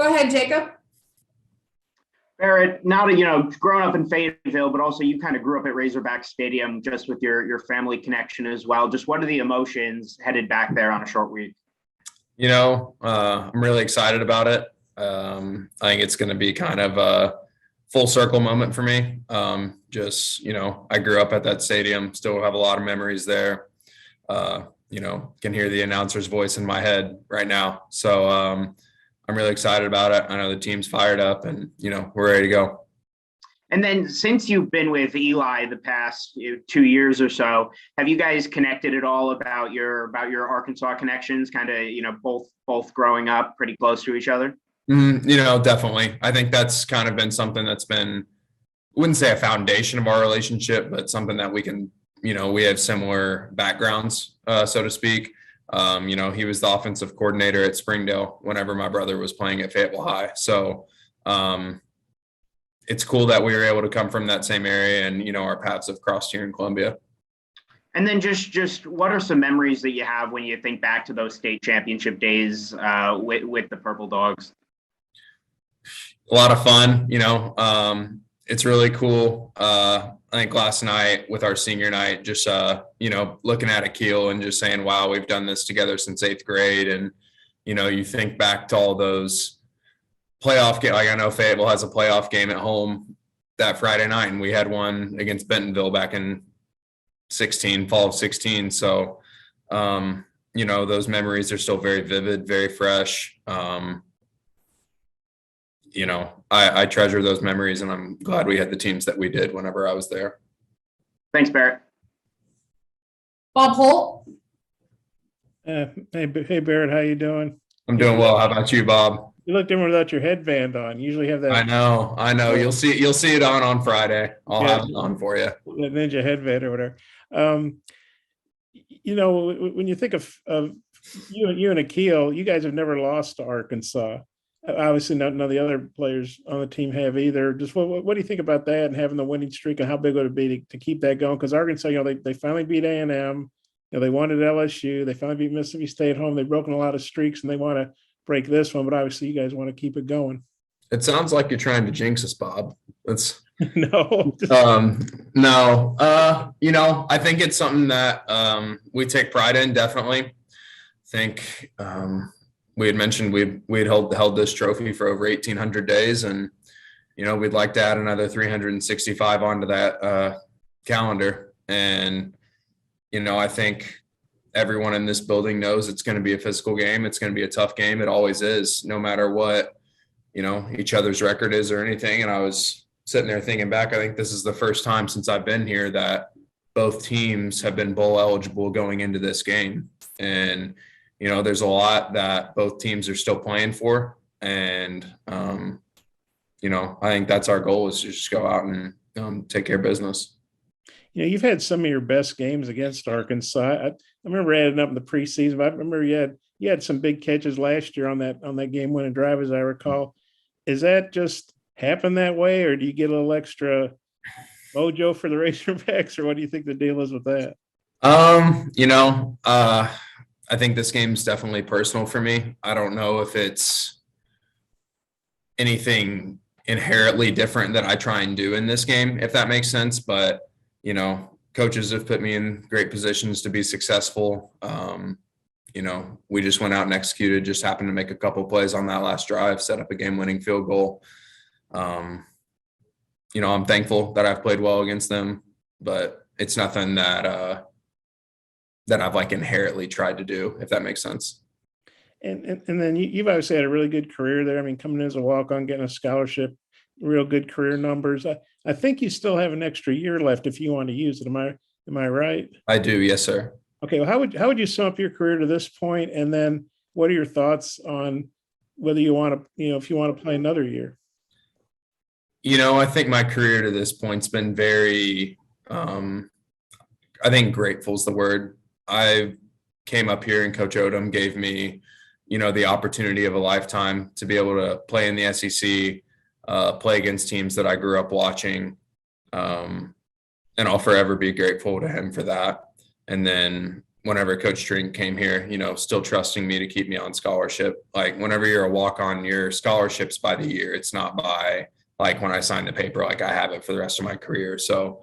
Go ahead, Jacob. Barrett, now that, growing up in Fayetteville, but also you kind of grew up at Razorback Stadium just with your family connection as well. Just what are the emotions headed back there on a short week? I'm really excited about it. I think it's going to be kind of a full circle moment for me. I grew up at that stadium, still have a lot of memories there. Can hear the announcer's voice in my head right now. So I'm really excited about it. I know the team's fired up and, we're ready to go. And then since you've been with Eli the past 2 years or so, have you guys connected at all about your Arkansas connections, kind of, both growing up pretty close to each other? Definitely. I think that's kind of been something that's been, I wouldn't say a foundation of our relationship, but something that we can, we have similar backgrounds, so to speak. He was the offensive coordinator at Springdale whenever my brother was playing at Fayetteville High. So it's cool that we were able to come from that same area and, our paths have crossed here in Columbia. And then just what are some memories that you have when you think back to those state championship days with the Purple Dogs? A lot of fun, it's really cool. I think last night with our senior night, just, looking at Akil and just saying, wow, we've done this together since 8th grade. And, you think back to all those playoff game. Like I know Fayetteville has a playoff game at home that Friday night, and we had one against Bentonville back in fall of 16. So, those memories are still very vivid, very fresh. I treasure those memories, and I'm glad we had the teams that we did whenever I was there. Thanks, Barrett. Bob Holt. Hey, Barrett, how you doing? I'm doing well. How about you, Bob? You look different without your headband on. You usually have that. I know. You'll see it on Friday. I'll have it on for you. The ninja headband or whatever. When you think of you and Akil, you guys have never lost to Arkansas. Obviously, none of the other players on the team have either. Just what do you think about that and having the winning streak, and how big would it be to keep that going? Because Arkansas, they finally beat A&M. They wanted LSU. They finally beat Mississippi State at home. They've broken a lot of streaks, and they want to break this one. But obviously, you guys want to keep it going. It sounds like you're trying to jinx us, Bob. That's no. No. I think it's something that we take pride in. Definitely. I think. We had mentioned we'd held this trophy for over 1,800 days, and we'd like to add another 365 onto that calendar. And I think everyone in this building knows it's going to be a physical game. It's going to be a tough game. It always is, no matter what each other's record is or anything. And I was sitting there thinking back. I think this is the first time since I've been here that both teams have been bowl eligible going into this game, and there's a lot that both teams are still playing for. And, I think that's our goal, is to just go out and take care of business. You've had some of your best games against Arkansas. I remember adding up in the preseason, but I remember you had some big catches last year on that game-winning drive, as I recall. Is that just happen that way, or do you get a little extra mojo for the Razorbacks, or what do you think the deal is with that? I think this game is definitely personal for me. I don't know if it's anything inherently different that I try and do in this game, if that makes sense. But, coaches have put me in great positions to be successful. We just went out and executed, just happened to make a couple plays on that last drive, set up a game-winning field goal. I'm thankful that I've played well against them, but it's nothing that I've inherently tried to do, if that makes sense. And then you've obviously had a really good career there. I mean, coming in as a walk-on, getting a scholarship, real good career numbers. I think you still have an extra year left if you want to use it. Am I right? I do, yes, sir. Okay. Well, how would you sum up your career to this point? And then what are your thoughts on whether you want to, if you want to play another year? I think my career to this point's been very, I think grateful is the word. I came up here and Coach Odom gave me, the opportunity of a lifetime to be able to play in the SEC, play against teams that I grew up watching. And I'll forever be grateful to him for that. And then, whenever Coach Drink came here, still trusting me to keep me on scholarship. Like whenever you're a walk-on, your scholarship's by the year. It's not by like when I signed the paper, like I have it for the rest of my career. So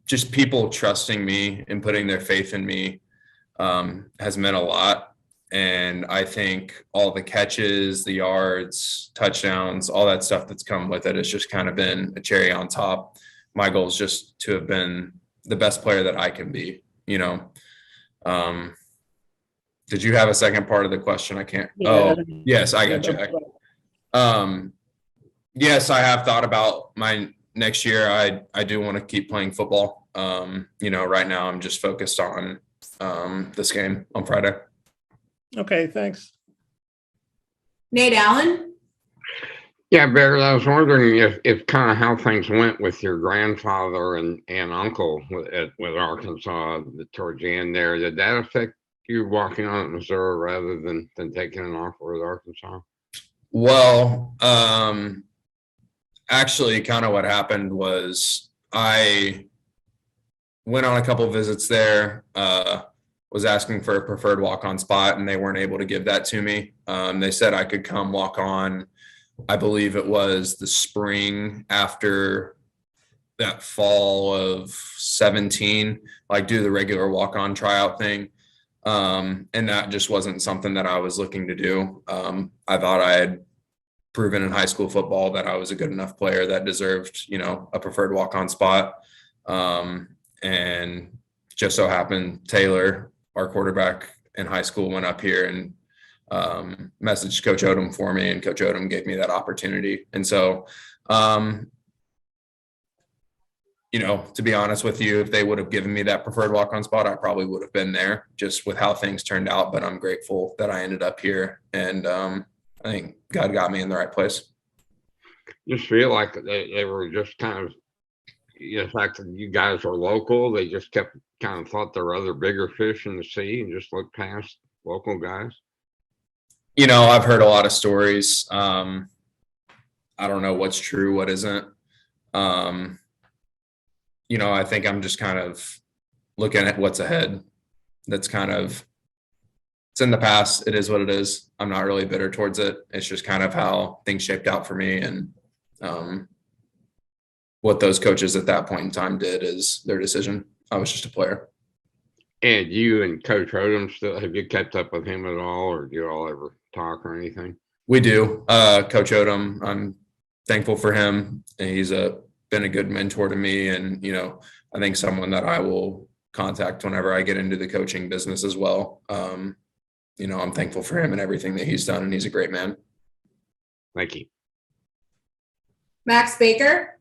just people trusting me and putting their faith in me has meant a lot. And I think all the catches, the yards, touchdowns, all that stuff that's come with it has just kind of been a cherry on top. My goal is just to have been the best player that I can be, Did you have a second part of the question? I can't. Yeah. Oh, yes, I got you. Yes, I have thought about my next year. I do want to keep playing football. Right now I'm just focused on this game on Friday. Okay, thanks. Nate Allen? Yeah, Barrett, I was wondering if kind of how things went with your grandfather and uncle with Arkansas towards the end there. Did that affect you walking on at Missouri rather than taking an offer with Arkansas? Well, actually kind of what happened was I went on a couple of visits there, was asking for a preferred walk-on spot, and they weren't able to give that to me. They said I could come walk on, I believe it was the spring after that fall of 17, like do the regular walk-on tryout thing. And that just wasn't something that I was looking to do. I thought I had proven in high school football that I was a good enough player that deserved, a preferred walk-on spot. And just so happened Taylor, our quarterback in high school, went up here and messaged Coach Odom for me, and Coach Odom gave me that opportunity. And so, to be honest with you, if they would have given me that preferred walk-on spot, I probably would have been there just with how things turned out. But I'm grateful that I ended up here, and I think God got me in the right place. Just feel like they were just kind of, the fact that you guys are local, they just kept kind of thought there were other bigger fish in the sea and just looked past local guys. I've heard a lot of stories. I don't know what's true, what isn't. I think I'm just kind of looking at what's ahead. That's kind of, it's in the past. It is what it is. I'm not really bitter towards it. It's just kind of how things shaped out for me. And what those coaches at that point in time did is their decision. I was just a player. And you and Coach Odom still, have you kept up with him at all, or do you all ever talk or anything? We do. Coach Odom, I'm thankful for him. And he's been a good mentor to me. And, I think someone that I will contact whenever I get into the coaching business as well. I'm thankful for him and everything that he's done, and he's a great man. Thank you. Max Baker?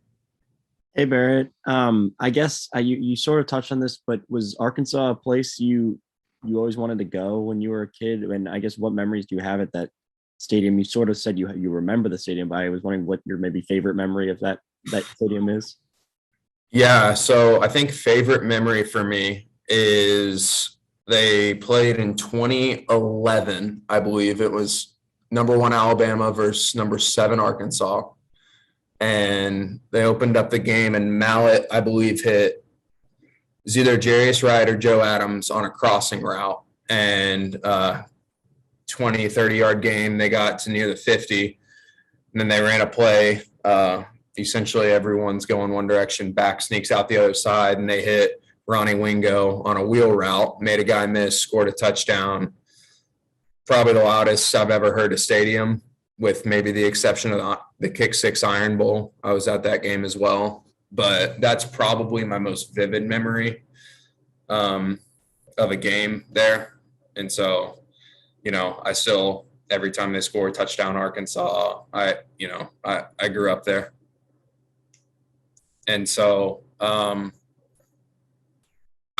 Hey, Barrett. I guess you sort of touched on this, but was Arkansas a place you always wanted to go when you were a kid? And I guess what memories do you have at that stadium? You sort of said you remember the stadium, but I was wondering what your maybe favorite memory of that stadium is. Yeah, so I think favorite memory for me is they played in 2011. I believe it was number 1 Alabama versus number 7 Arkansas. And they opened up the game, and Mallet, I believe, hit, it was either Jarius Wright or Joe Adams on a crossing route. And 20, 30-yard game, they got to near the 50. And then they ran a play. Essentially, everyone's going one direction, back sneaks out the other side, and they hit Ronnie Wingo on a wheel route, made a guy miss, scored a touchdown. Probably the loudest I've ever heard a stadium, with maybe the exception of the Kick 6 Iron Bowl. I was at that game as well. But that's probably my most vivid memory of a game there. And so, I still, every time they score a touchdown, Arkansas, I grew up there. And so I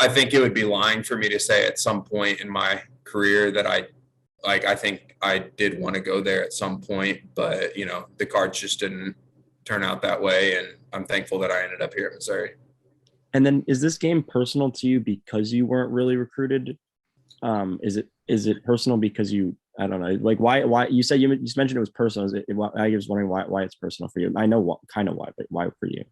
think it would be lying for me to say at some point in my career that I think I did want to go there at some point, but the cards just didn't turn out that way. And I'm thankful that I ended up here at Missouri. And then is this game personal to you because you weren't really recruited? Is it personal because I don't know, like why you said you mentioned it was personal. I was wondering why it's personal for you. I know kind of why, but why for you?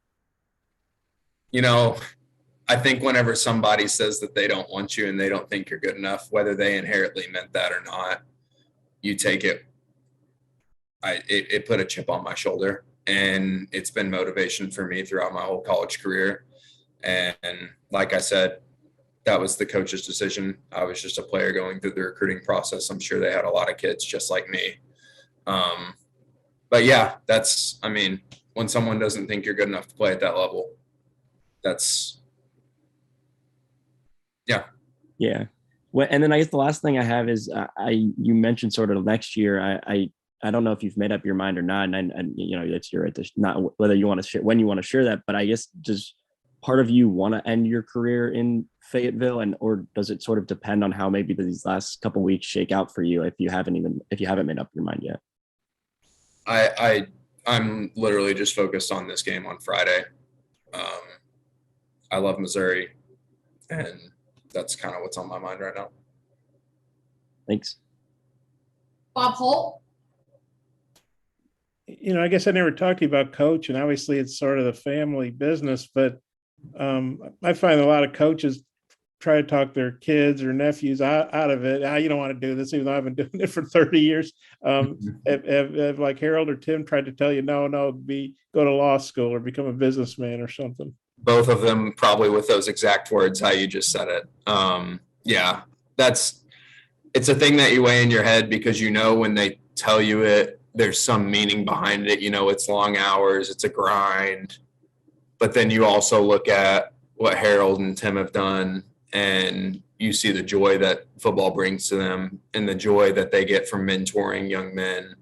I think whenever somebody says that they don't want you and they don't think you're good enough, whether they inherently meant that or not, you take it. It put a chip on my shoulder, and it's been motivation for me throughout my whole college career. And like I said, that was the coach's decision. I was just a player going through the recruiting process. I'm sure they had a lot of kids just like me. But yeah, I mean, when someone doesn't think you're good enough to play at that level, Yeah. Well, and then I guess the last thing I have is you mentioned sort of next year. I don't know if you've made up your mind or not, and you know it's your not whether you want to share when you want to share that, but I guess does part of you want to end your career in Fayetteville, or does it sort of depend on how maybe these last couple weeks shake out for you if you haven't made up your mind yet? I'm literally just focused on this game on Friday. I love Missouri, and that's kind of what's on my mind right now. Thanks. Bob Holt? You know, I guess I never talked to you about coach, and obviously it's sort of the family business, but I find a lot of coaches try to talk their kids or nephews out of it. You don't want to do this, even though I've been doing it for 30 years. Have like Harold or Tim tried to tell you, no, go to law school or become a businessman or something? Both of them probably with those exact words, how you just said it. Yeah, it's a thing that you weigh in your head because you know when they tell you it, there's some meaning behind it. You know, it's long hours, it's a grind. But then you also look at what Harold and Tim have done, and you see the joy that football brings to them and the joy that they get from mentoring young men.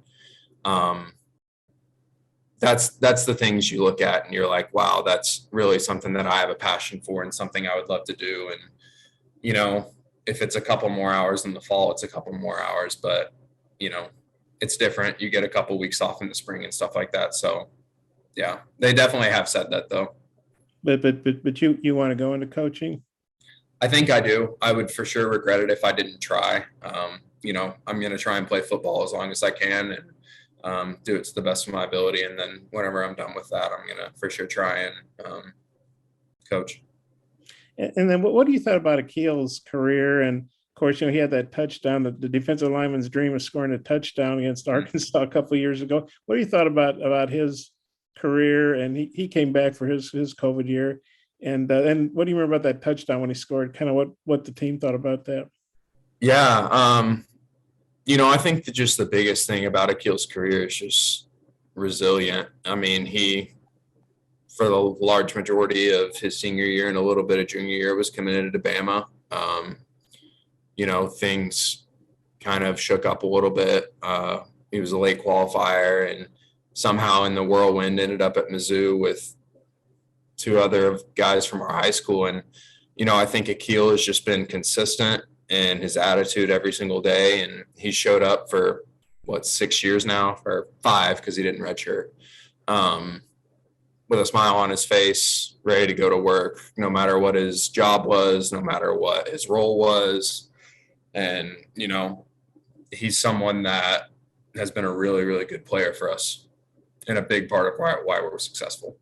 That's the things you look at and you're like, wow, that's really something that I have a passion for and something I would love to do. And, you know, if it's a couple more hours in the fall, it's a couple more hours, but you know, it's different. You get a couple weeks off in the spring and stuff like that. So yeah, they definitely have said that though. But you want to go into coaching? I think I do. I would for sure regret it if I didn't try. You know, I'm going to try and play football as long as I can and do it to the best of my ability. And then whenever I'm done with that, I'm going to for sure try and coach. And then what do you thought about Akil's career? And of course, you know, he had that touchdown, the defensive lineman's dream of scoring a touchdown against Arkansas a couple of years ago. What do you thought about his career? And he came back for his COVID year. And what do you remember about that touchdown when he scored? Kind of what the team thought about that? Yeah. You know, I think that just the biggest thing about Akil's career is just resilient. I mean, he, for the large majority of his senior year and a little bit of junior year, was committed to Bama. You know, things kind of shook up a little bit. He was a late qualifier and somehow in the whirlwind ended up at Mizzou with two other guys from our high school. And, you know, I think Akil has just been consistent in his attitude every single day. And he showed up for 6 years now, or 5, because he didn't redshirt, with a smile on his face, ready to go to work, no matter what his job was, no matter what his role was. And, you know, he's someone that has been a really, really good player for us and a big part of why we're successful.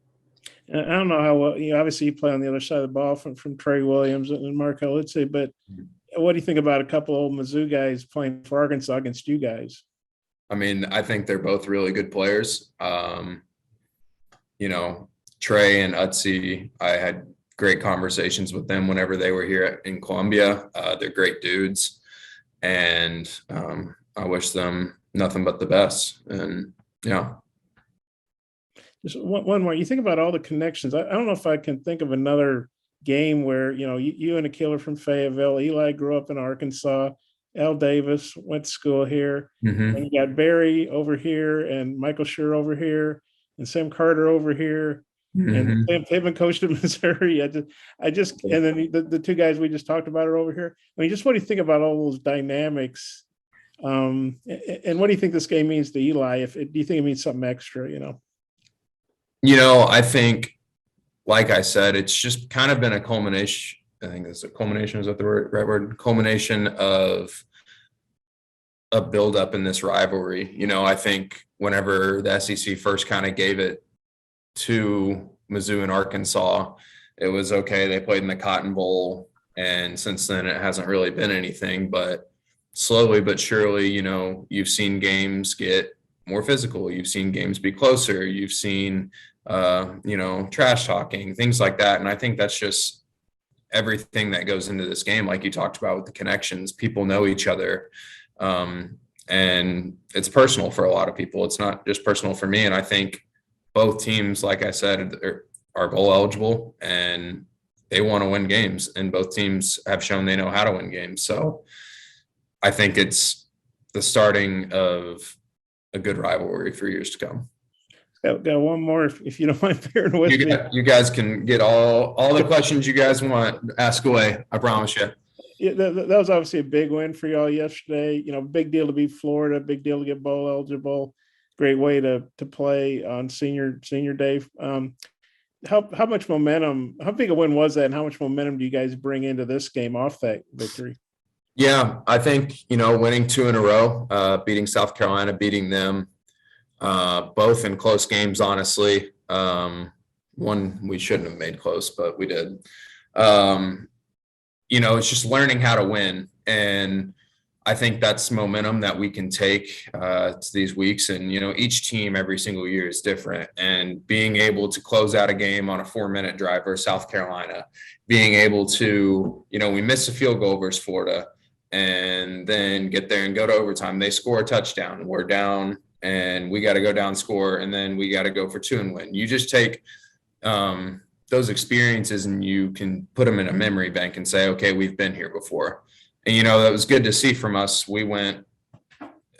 I don't know how well, you know, obviously you play on the other side of the ball from Trey Williams and Mark Litzy, but what do you think about a couple old Mizzou guys playing for Arkansas against you guys? I mean, I think they're both really good players. You know, Trey and Utsi, I had great conversations with them whenever they were here in Columbia. They're great dudes, and I wish them nothing but the best. And yeah. Just one more. You think about all the connections. I don't know if I can think of another game where, you know, you and Akil are from Fayetteville. Eli grew up in Arkansas. Al Davis went to school here. Mm-hmm. And you got Barry over here and Michael Schur over here and Sam Carter over here. Mm-hmm. And Sam Pittman coached in Missouri. I just and then the two guys we just talked about are over here. I mean, just what do you think about all those dynamics? And what do you think this game means to Eli? Do you think it means something extra, you know? You know, I think, like I said, it's just kind of been a culmination. I think it's a culmination. Is that the right word? Culmination of a buildup in this rivalry. You know, I think whenever the SEC first kind of gave it to Mizzou and Arkansas, it was okay. They played in the Cotton Bowl, and since then it hasn't really been anything, but slowly but surely, you've seen games get more physical. You've seen games be closer. You've seen, trash talking, things like that. And I think that's just everything that goes into this game. Like you talked about with the connections, people know each other. And it's personal for a lot of people. It's not just personal for me. And I think both teams, like I said, are bowl eligible and they want to win games, and both teams have shown they know how to win games. So I think it's the starting of a good rivalry for years to come. Got one more, if you don't mind bearing with me. You guys can get all the questions you guys want. Ask away. I promise you. Yeah, that was obviously a big win for y'all yesterday. Big deal to beat Florida, big deal to get bowl eligible. Great way to play on senior day. How much momentum, how big a win was that, and how much momentum do you guys bring into this game off that victory? Yeah, I think, winning 2 in a row, beating South Carolina, beating them, both in close games, honestly. One we shouldn't have made close, but we did. It's just learning how to win. And I think that's momentum that we can take to these weeks. And, each team every single year is different. And being able to close out a game on a 4-minute drive versus South Carolina, being able to, we missed a field goal versus Florida and then get there and go to overtime. They score a touchdown. We're down and we got to go down, score, and then we got to go for 2 and win. You just take those experiences and you can put them in a memory bank and say, okay, we've been here before. And, that was good to see from us. We went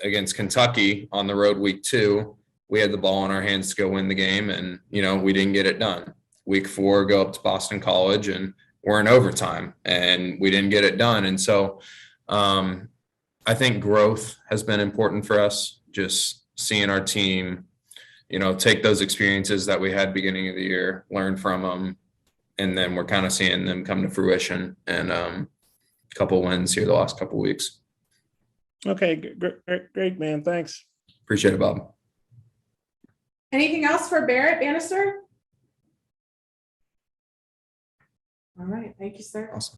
against Kentucky on the road week 2. We had the ball in our hands to go win the game, and, we didn't get it done. Week 4, go up to Boston College, and we're in overtime, and we didn't get it done. And so I think growth has been important for us, just seeing our team, take those experiences that we had beginning of the year, learn from them, and then we're kind of seeing them come to fruition. And couple wins here the last couple weeks. Okay, great, man. Thanks. Appreciate it, Bob. Anything else for Barrett Banister? All right, thank you, sir. Awesome.